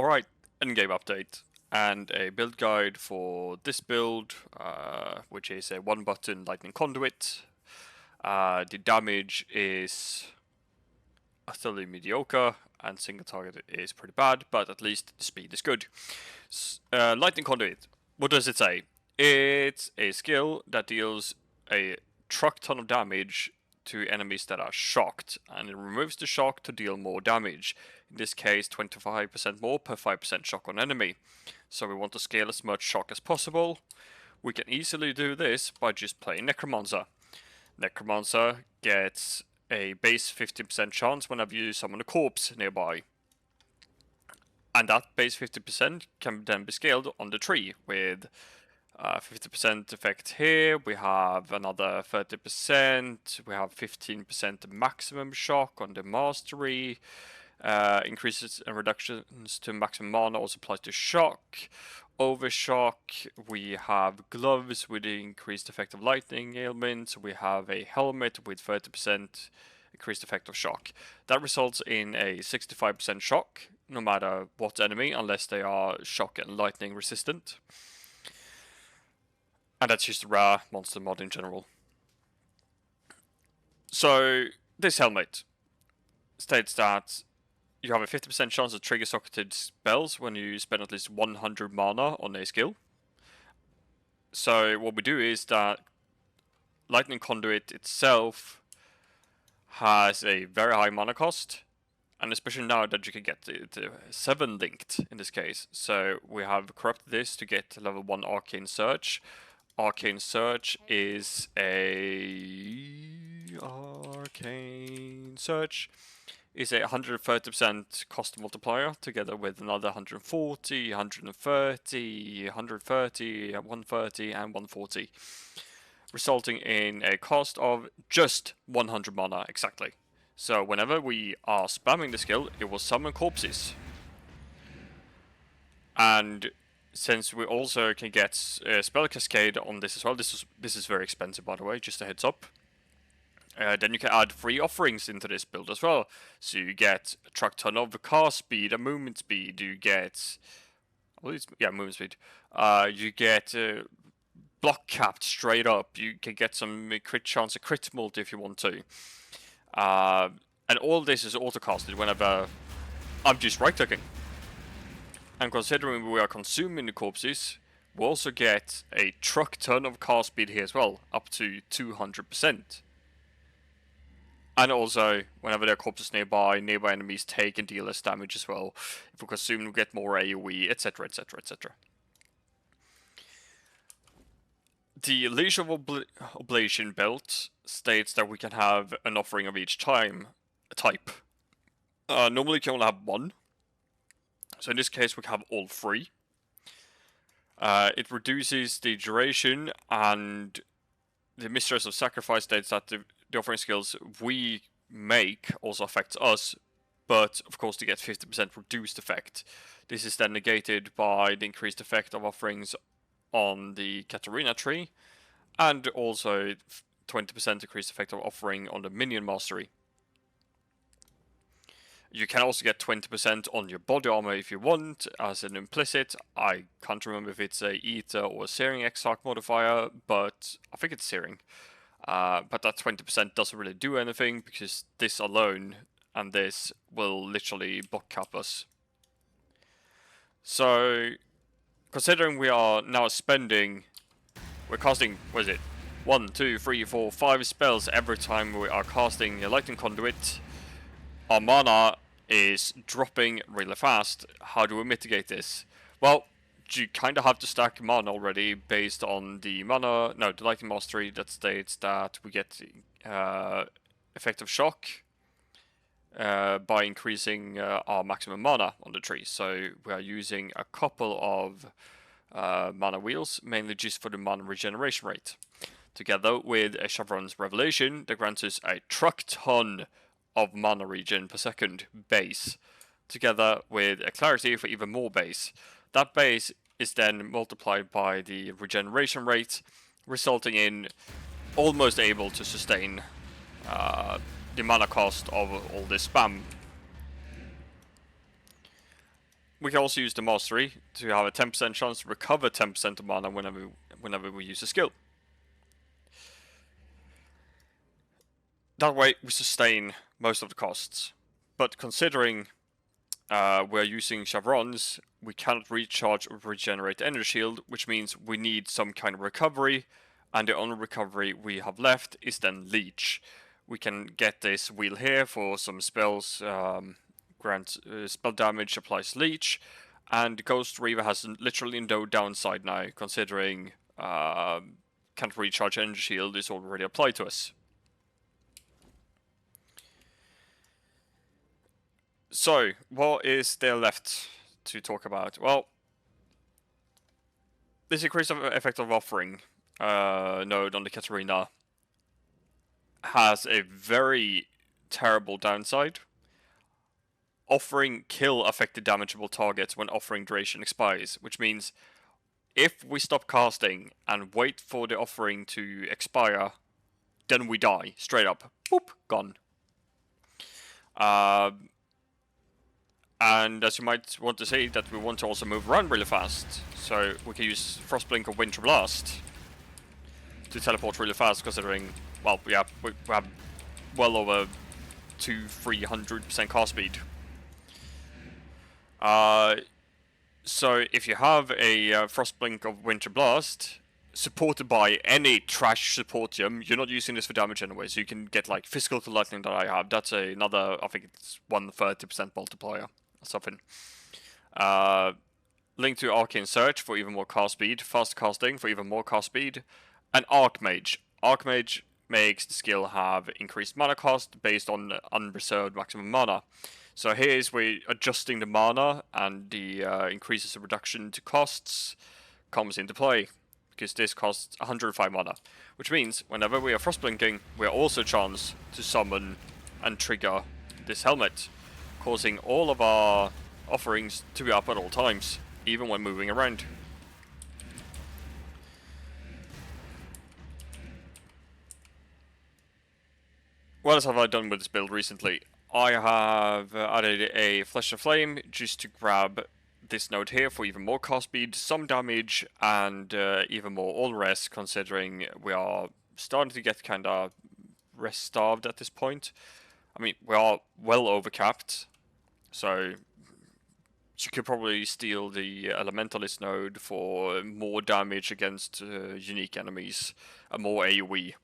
Alright, Endgame update and a build guide for this build, which is a one button lightning conduit. The damage is utterly mediocre and single target is pretty bad, but at least the speed is good. Lightning conduit, what does it say? It's a skill that deals a truck ton of damage to enemies that are shocked, and it removes the shock to deal more damage. In this case, 25% more per 5% shock on enemy. So we want to scale as much shock as possible. We can easily do this by just playing Necromancer. Necromancer gets a base 50% chance whenever you summon a corpse nearby. And that base 50% can then be scaled on the tree with 50% effect here, we have another 30%, we have 15% maximum shock on the mastery, increases and reductions to maximum mana also applies to shock, overshock, we have gloves with the increased effect of lightning ailments, we have a helmet with 30% increased effect of shock. That results in a 65% shock, no matter what enemy, unless they are shock and lightning resistant. And that's just a rare monster mod in general. So, this helmet states that you have a 50% chance of trigger socketed spells when you spend at least 100 mana on a skill. So, what we do is that Lightning Conduit itself has a very high mana cost, and especially now that you can get it 7 linked in this case. So, we have corrupted this to get level 1 Arcane Search. Arcane Search is a 130% cost multiplier together with another 140, 130, 130, 130 and 140, resulting in a cost of just 100 mana exactly. So whenever we are spamming the skill, it will summon corpses. And since we also can get Spell Cascade on this as well, this is very expensive by the way, just a heads up. Then you can add free offerings into this build as well. So you get a truck ton of cast speed and movement speed, you get... movement speed. You get block capped straight up, you can get some crit chance of crit multi if you want to. And all this is auto-casted whenever I'm just right-clicking. And considering we are consuming the corpses, we also get a truck ton of cast speed here as well, up to 200%. And also, whenever there are corpses nearby enemies take and deal less damage as well. If we consume, we get more AoE, etc, etc, etc. The Leech of Oblation belt states that we can have an offering of each type. Normally you can only have one. So in this case we have all three. It reduces the duration, and the Mistress of Sacrifice states that the offering skills we make also affects us, but of course they get 50% reduced effect. This is then negated by the increased effect of offerings on the Katarina tree, and also 20% increased effect of offering on the minion mastery. You can also get 20% on your body armor if you want, as an implicit. I can't remember if it's a Ether or a Searing Exarch modifier, but I think it's Searing. But that 20% doesn't really do anything, because this alone and this will literally block cap us. So, considering we are now we're casting, what is it? 1, 2, 3, 4, 5 spells every time we are casting a Lightning Conduit. Our mana is dropping really fast. How do we mitigate this? Well, you kind of have to stack mana already based on the the Lightning Mastery that states that we get effective shock by increasing our maximum mana on the tree. So we are using a couple of mana wheels, mainly just for the mana regeneration rate, together with a Chevron's Revelation that grants us a truck ton of mana regen per second base, together with a Clarity for even more base. That base is then multiplied by the regeneration rate, resulting in almost able to sustain the mana cost of all this spam. We can also use the mastery to have a 10% chance to recover 10% of mana whenever we use a skill. That way we sustain most of the costs. But considering we're using chevrons, we cannot recharge or regenerate energy shield, which means we need some kind of recovery, and the only recovery we have left is then leech. We can get this wheel here for some spells, grant spell damage, applies leech, and Ghost Reaver has literally no downside now, considering can't recharge energy shield is already applied to us. So, what is there left to talk about? Well, this increase of effect of offering node on the Katarina has a very terrible downside. Offering kill affected damageable targets when offering duration expires, which means if we stop casting and wait for the offering to expire, then we die straight up. Boop, gone. And as you might want to say, that we want to also move around really fast, so we can use Frostblink or Winter Blast to teleport really fast, considering, well, we have well over 200-300% cast speed. So if you have a Frostblink of Winter Blast, supported by any trash supportium, you're not using this for damage anyway, so you can get like physical to lightning that I have. That's another, I think it's 130% multiplier or something. Link to Arcane Search for even more cast speed, fast casting for even more cast speed, and Archmage. Archmage makes the skill have increased mana cost based on unreserved maximum mana. So here's where adjusting the mana and the increases of reduction to costs comes into play, because this costs 105 mana, which means whenever we are frostblinking, we are also chance to summon and trigger this helmet, causing all of our offerings to be up at all times, even when moving around. What else have I done with this build recently? I have added a Flesh of Flame just to grab this node here for even more cast speed, some damage, and even more all rest, considering we are starting to get kind of rest starved at this point. I mean, we are well overcapped, so you could probably steal the Elementalist node for more damage against unique enemies, and more AoE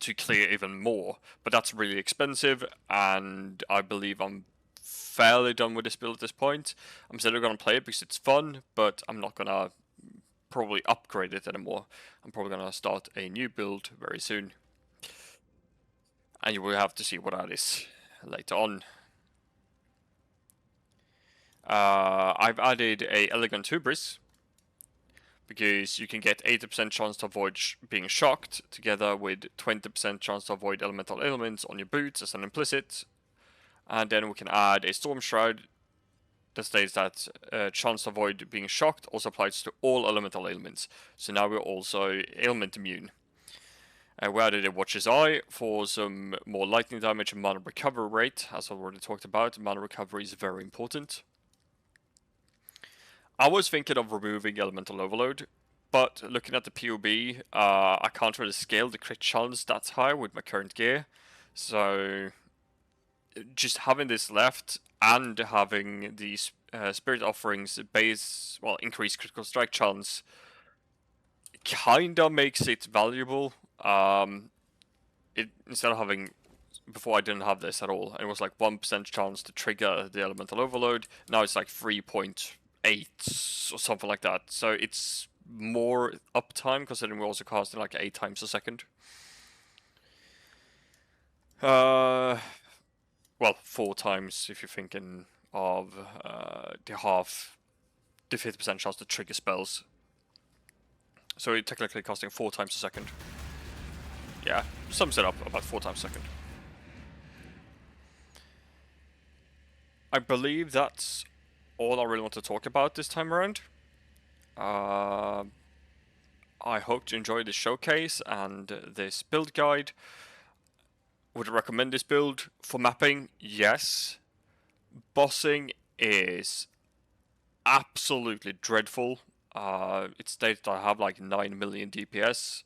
to clear even more, but that's really expensive, and I believe I'm fairly done with this build at this point. I'm still going to play it because it's fun, but I'm not going to probably upgrade it anymore. I'm probably going to start a new build very soon, and you will have to see what that is later on. I've added a Elegant Hubris, because you can get 80% chance to avoid being shocked, together with 20% chance to avoid elemental ailments on your boots as an implicit. And then we can add a Storm Shroud that states that chance to avoid being shocked also applies to all elemental ailments. So now we're also ailment immune. We added a Watcher's Eye for some more lightning damage and mana recovery rate. As I already talked about, mana recovery is very important. I was thinking of removing Elemental Overload, but looking at the POB, I can't really scale the crit chance that high with my current gear. So just having this left and having these Spirit Offerings increase critical strike chance kinda makes it valuable. Instead of having, before I didn't have this at all, it was like 1% chance to trigger the Elemental Overload. Now it's like 3.8 or something like that. So it's more uptime, considering we're also casting like 8 times a second. Well, 4 times if you're thinking of the 50% chance to trigger spells. So you're technically casting 4 times a second. Yeah, sums it up about 4 times a second. I believe that's all I really want to talk about this time around. I hope you enjoyed this showcase and this build guide. Would I recommend this build for mapping? Yes. Bossing is absolutely dreadful. It states I have like 9 million DPS,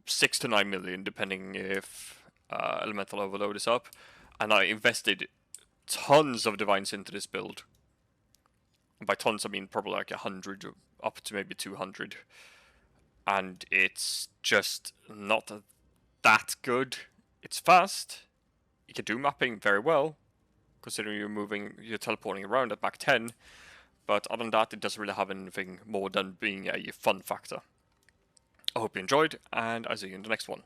6 to 9 million depending if Elemental Overload is up, and I invested tons of divines into this build. And by tons I mean probably like 100 up to maybe 200, and it's just not that good. It's fast, you can do mapping very well, considering you're teleporting around at Mach 10, but other than that, it doesn't really have anything more than being a fun factor. I hope you enjoyed, and I'll see you in the next one.